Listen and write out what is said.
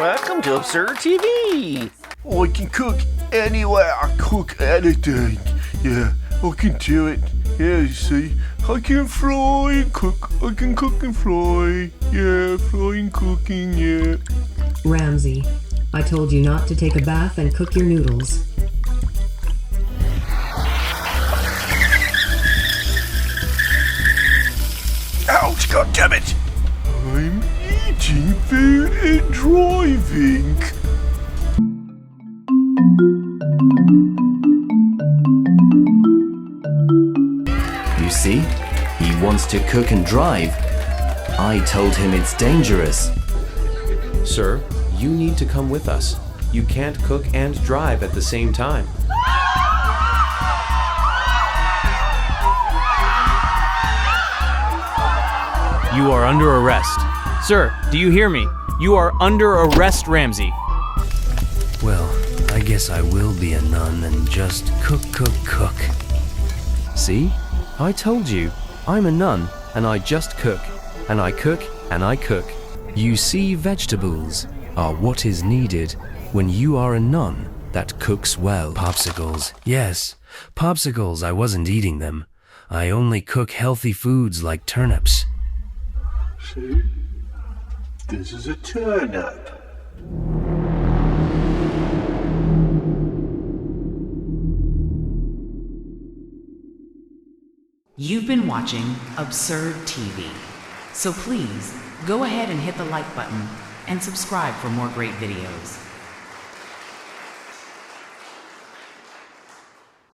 Welcome to Absurd TV. I can cook anywhere, I cook anything. Yeah, I can do it. Yeah, you see, I can fry and cook. I can cook and fry. Yeah, frying, cooking, yeah. Ramsay, I told you not to take a bath and cook your noodles. Ouch, goddammit! I'm eating food and driving. You see, he wants to cook and drive. I told him it's dangerous. Sir, you need to come with us. You can't cook and drive at the same time. You are under arrest. Sir, do you hear me? You are under arrest, Ramsay. Well, I guess I will be a nun and just cook. See? I told you. I'm a nun and I just cook. And I cook and I cook. You see, vegetables are what is needed when you are a nun that cooks well. Popsicles. Yes, popsicles. I wasn't eating them. I only cook healthy foods like turnips. See? This is a turnip. You've been watching Absurd TV. So please, go ahead and hit the like button and subscribe for more great videos.